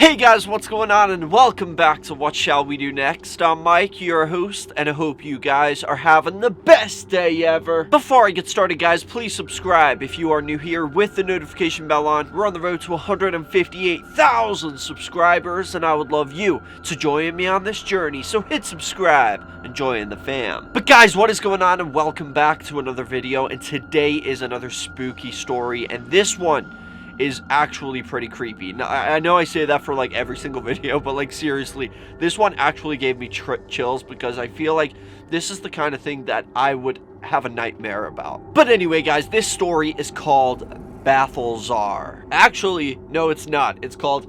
Hey guys, what's going on, and welcome back to What Shall We Do Next. I'm Mike, your host, and I hope you guys are having the best day ever. Before I get started, guys, please subscribe if you are new here with the notification bell on. We're on the road to 158,000 subscribers, and I would love you to join me on this journey, so hit subscribe and join the fam. But guys, what is going on, and welcome back to another video, and today is another spooky story, and this one is actually pretty creepy. Now, I know I say that for like every single video, but like seriously, this one actually gave me chills because I feel like this is the kind of thing that I would have a nightmare about. But anyway, guys, this story is called Balthazar. Actually, no, it's not. It's called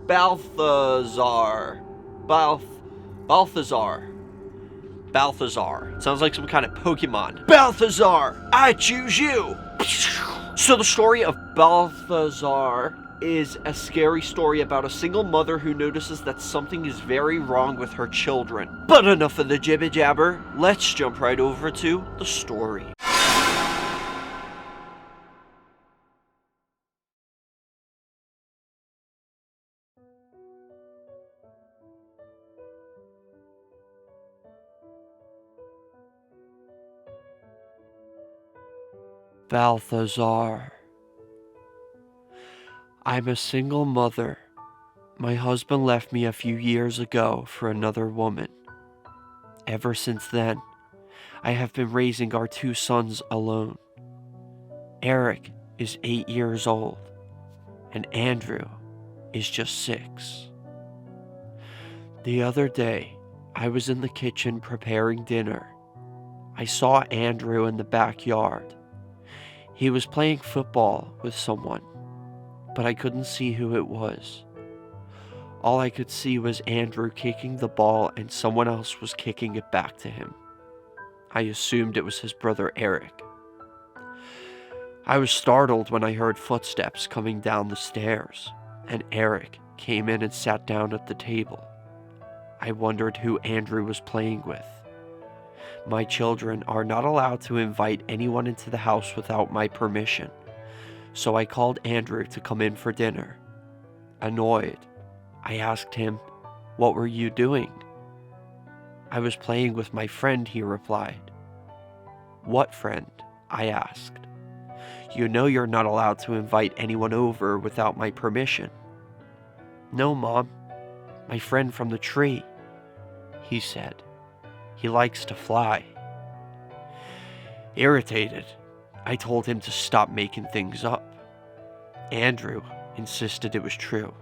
Balthazar. Balthazar. Balthazar. Sounds like some kind of Pokemon. Balthazar, I choose you. So the story of Balthazar is a scary story about a single mother who notices that something is very wrong with her children. But enough of the jibber jabber, let's jump right over to the story. Balthazar. I'm a single mother. My husband left me a few years ago for another woman. Ever since then, I have been raising our two sons alone. Eric is 8 years old, and Andrew is just 6. The other day, I was in the kitchen preparing dinner. I saw Andrew in the backyard. He was playing football with someone, but I couldn't see who it was. All I could see was Andrew kicking the ball and someone else was kicking it back to him. I assumed it was his brother Eric. I was startled when I heard footsteps coming down the stairs, and Eric came in and sat down at the table. I wondered who Andrew was playing with. My children are not allowed to invite anyone into the house without my permission, so I called Andrew to come in for dinner. Annoyed, I asked him, "What were you doing?" "I was playing with my friend," he replied. "What friend?" I asked. "You know you're not allowed to invite anyone over without my permission." "No, Mom, my friend from the tree," he said. "He likes to fly." Irritated, I told him to stop making things up. Andrew insisted it was true.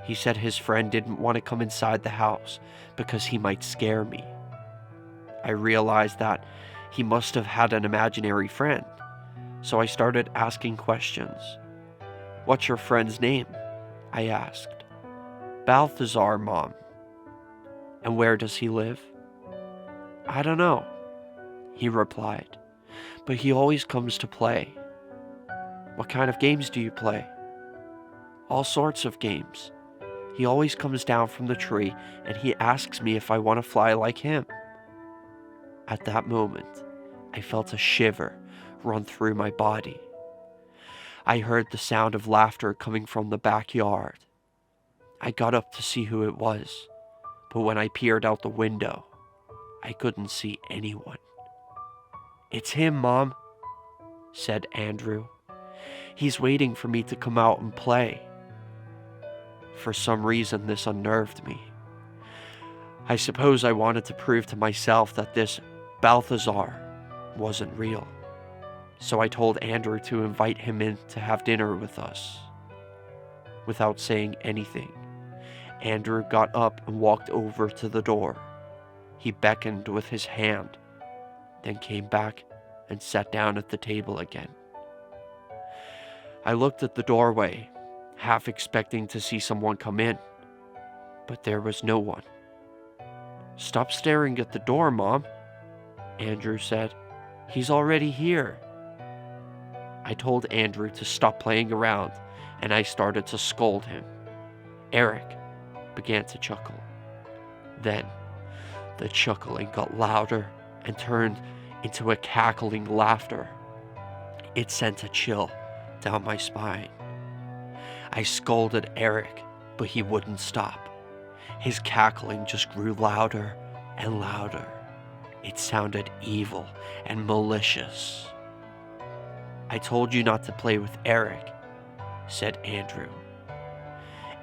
He said his friend didn't want to come inside the house because he might scare me. I realized that he must have had an imaginary friend, so I started asking questions. "What's your friend's name?" I asked. "Balthazar, Mom." "And where does he live?" "I don't know," he replied, "but he always comes to play." "What kind of games do you play?" "All sorts of games. He always comes down from the tree and he asks me if I want to fly like him." At that moment, I felt a shiver run through my body. I heard the sound of laughter coming from the backyard. I got up to see who it was, but when I peered out the window, I couldn't see anyone. "It's him, Mom," said Andrew. "He's waiting for me to come out and play." For some reason, this unnerved me. I suppose I wanted to prove to myself that this Balthazar wasn't real. So I told Andrew to invite him in to have dinner with us. Without saying anything, Andrew got up and walked over to the door. He beckoned with his hand, then came back and sat down at the table again. I looked at the doorway, half expecting to see someone come in, but there was no one. "Stop staring at the door, Mom," Andrew said. "He's already here." I told Andrew to stop playing around, and I started to scold him. Eric began to chuckle. Then, the chuckling got louder and turned into a cackling laughter. It sent a chill down my spine. I scolded Eric but he wouldn't stop. His cackling just grew louder and louder. It sounded evil and malicious. "I told you not to play with Eric," said Andrew.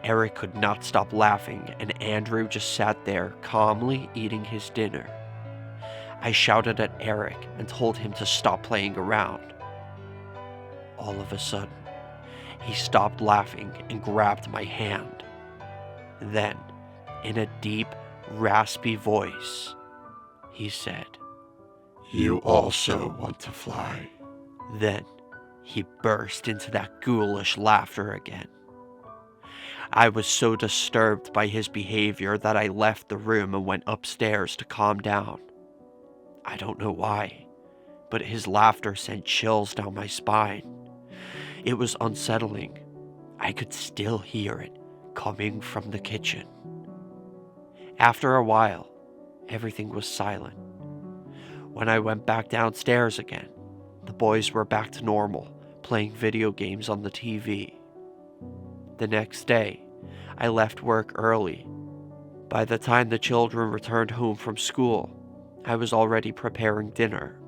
Eric could not stop laughing, and Andrew just sat there calmly eating his dinner. I shouted at Eric and told him to stop playing around. All of a sudden, he stopped laughing and grabbed my hand. Then, in a deep, raspy voice, he said, "You also want to fly?" Then he burst into that ghoulish laughter again. I was so disturbed by his behavior that I left the room and went upstairs to calm down. I don't know why, but his laughter sent chills down my spine. It was unsettling. I could still hear it coming from the kitchen. After a while, everything was silent. When I went back downstairs again, the boys were back to normal, playing video games on the TV. The next day, I left work early. By the time the children returned home from school, I was already preparing dinner.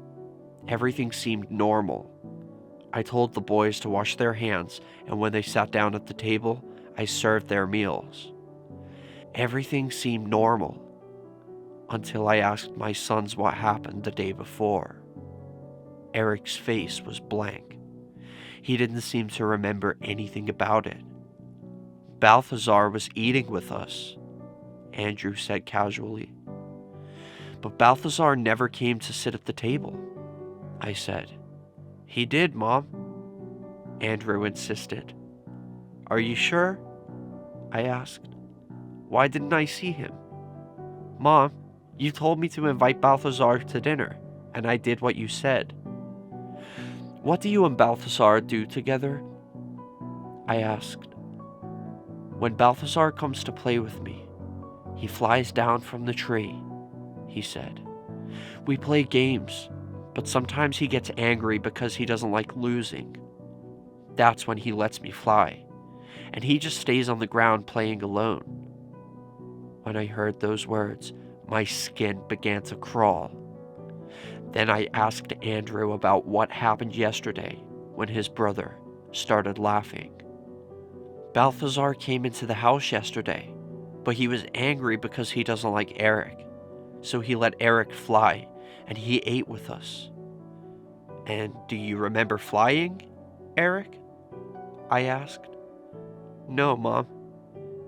Everything seemed normal. I told the boys to wash their hands, and when they sat down at the table, I served their meals. Everything seemed normal, until I asked my sons what happened the day before. Eric's face was blank. He didn't seem to remember anything about it. "Balthazar was eating with us," Andrew said casually. "But Balthazar never came to sit at the table," I said. "He did, Mom," Andrew insisted. "Are you sure?" I asked. "Why didn't I see him?" "Mom, you told me to invite Balthazar to dinner, and I did what you said." "What do you and Balthazar do together?" I asked. "When Balthazar comes to play with me, he flies down from the tree," he said. "We play games, but sometimes he gets angry because he doesn't like losing. That's when he lets me fly, and he just stays on the ground playing alone." When I heard those words, my skin began to crawl. Then I asked Andrew about what happened yesterday when his brother started laughing. "Balthazar came into the house yesterday, but he was angry because he doesn't like Eric, so he let Eric fly, and he ate with us." "And do you remember flying, Eric?" I asked. "No, Mom,"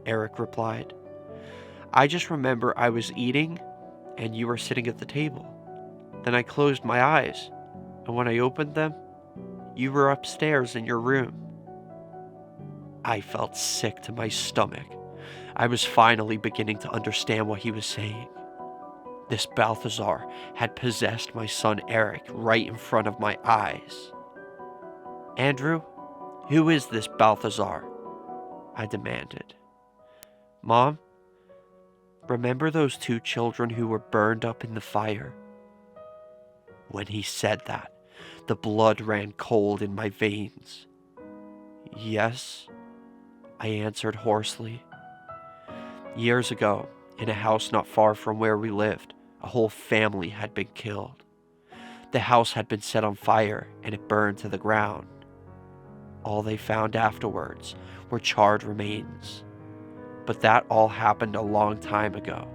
Eric replied. "I just remember I was eating, and you were sitting at the table. Then I closed my eyes, and when I opened them, you were upstairs in your room." I felt sick to my stomach. I was finally beginning to understand what he was saying. This Balthazar had possessed my son Eric right in front of my eyes. "Andrew, who is this Balthazar?" I demanded. "Mom, remember those 2 children who were burned up in the fire?" When he said that, the blood ran cold in my veins. "Yes," I answered hoarsely. "Years ago, in a house not far from where we lived, a whole family had been killed. The house had been set on fire and it burned to the ground. All they found afterwards were charred remains. But that all happened a long time ago,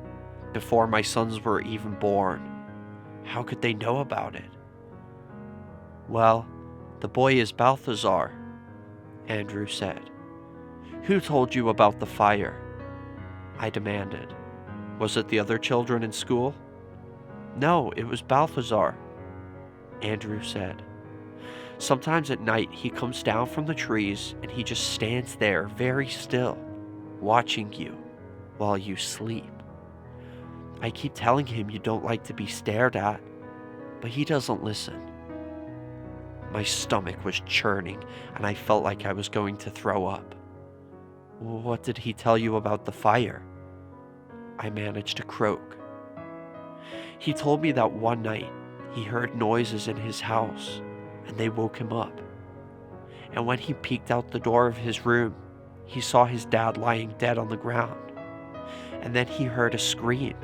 before my sons were even born. How could they know about it?" "Well, the boy is Balthazar," Andrew said. "Who told you about the fire?" I demanded. "Was it the other children in school?" "No, it was Balthazar," Andrew said. "Sometimes at night he comes down from the trees and he just stands there very still, watching you while you sleep. I keep telling him you don't like to be stared at, but he doesn't listen." My stomach was churning and I felt like I was going to throw up. "What did he tell you about the fire?" I managed to croak. "He told me that one night he heard noises in his house and they woke him up. And when he peeked out the door of his room, he saw his dad lying dead on the ground. And then he heard a scream,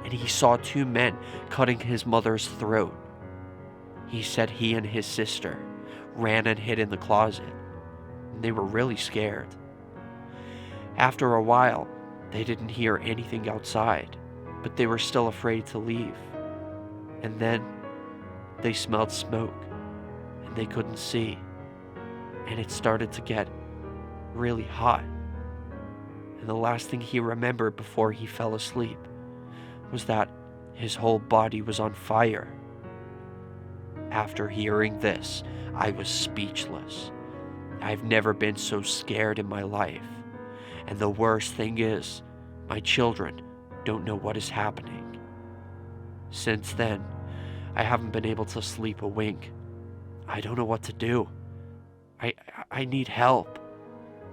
and he saw two men cutting his mother's throat. He said he and his sister ran and hid in the closet, and they were really scared. After a while, they didn't hear anything outside, but they were still afraid to leave. And then they smelled smoke, and they couldn't see, and it started to get really hot. And the last thing he remembered before he fell asleep was that his whole body was on fire. After hearing this, I was speechless. I've never been so scared in my life. And the worst thing is, my children don't know what is happening. Since then, I haven't been able to sleep a wink. I don't know what to do. I need help.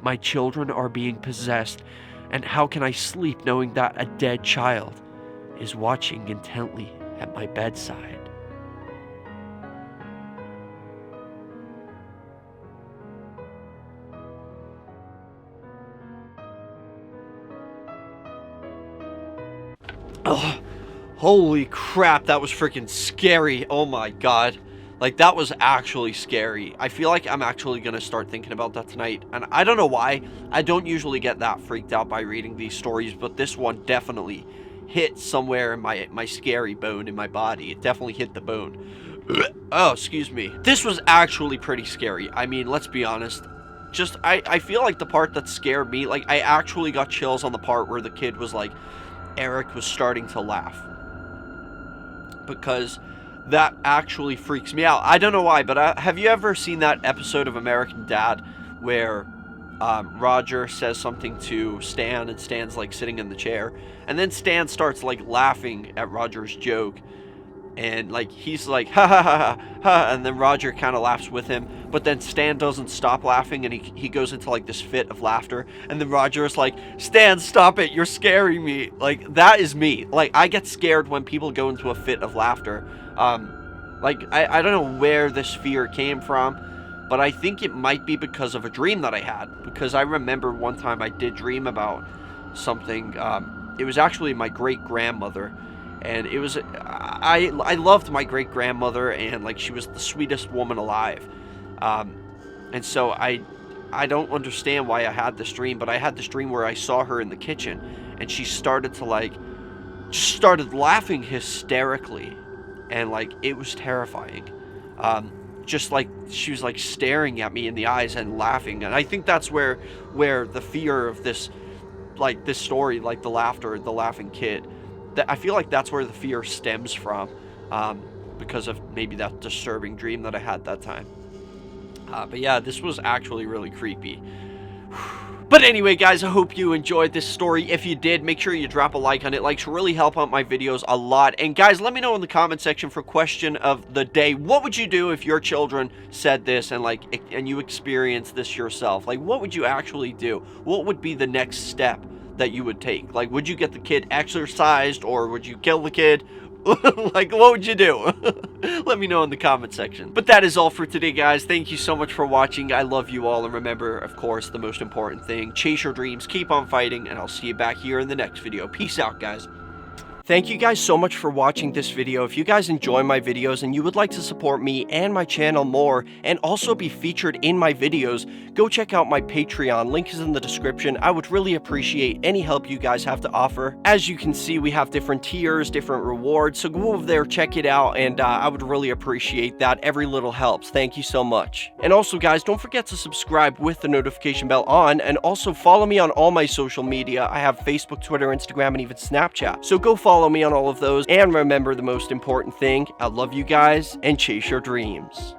My children are being possessed, and how can I sleep knowing that a dead child is watching intently at my bedside? Oh, holy crap, that was freaking scary. Oh my god. Like, that was actually scary. I feel like I'm actually gonna start thinking about that tonight. And I don't know why. I don't usually get that freaked out by reading these stories, but this one definitely hit somewhere in my scary bone in my body. It definitely hit the bone. Oh, excuse me. This was actually pretty scary. I mean, let's be honest. Just, I feel like the part that scared me, like, I actually got chills on the part where the kid was like, Eric was starting to laugh. Because that actually freaks me out. I don't know why, but have you ever seen that episode of American Dad where Roger says something to Stan, and Stan's like sitting in the chair, and then Stan starts like laughing at Roger's joke, and like he's like ha ha ha ha ha, and then Roger kind of laughs with him, but then Stan doesn't stop laughing, and he goes into like this fit of laughter, and then Roger is like, Stan, stop it, you're scaring me. Like, that is me. Like, I get scared when people go into a fit of laughter. Like, I don't know where this fear came from, but I think it might be because of a dream that I had, because I remember one time I did dream about something. It was actually my great-grandmother, and it was, I loved my great-grandmother, and like, she was the sweetest woman alive. And so I don't understand why I had this dream, but I had this dream where I saw her in the kitchen, and she started to like, just started laughing hysterically, and like, it was terrifying. Just like, she was like staring at me in the eyes and laughing, and I think that's where the fear of this, like, this story, like the laughter, the laughing kid, that I feel like that's where the fear stems from, because of maybe that disturbing dream that I had that time. But yeah, this was actually really creepy. But anyway, guys, I hope you enjoyed this story. If you did, make sure you drop a like on it. Likes really help out my videos a lot. And guys, let me know in the comment section for question of the day. What would you do if your children said this and you experienced this yourself? Like, what would you actually do? What would be the next step that you would take? Like, would you get the kid exorcised, or would you kill the kid? Like, what would you do? Let me know in the comment section. But that is all for today, guys. Thank you so much for watching. I love you all, and remember, of course, the most important thing, chase your dreams, keep on fighting, and I'll see you back here in the next video. Peace out, guys. Thank you guys so much for watching this video. If you guys enjoy my videos and you would like to support me and my channel more, and also be featured in my videos, go check out my Patreon. Link is in the description. I would really appreciate any help you guys have to offer. As you can see, we have different tiers, different rewards, so go over there, check it out, and I would really appreciate that. Every little helps. Thank you so much. And also, guys, don't forget to subscribe with the notification bell on, and also follow me on all my social media. I have Facebook, Twitter, Instagram, and even Snapchat. So go follow me on all of those, and remember the most important thing, I love you guys, and chase your dreams.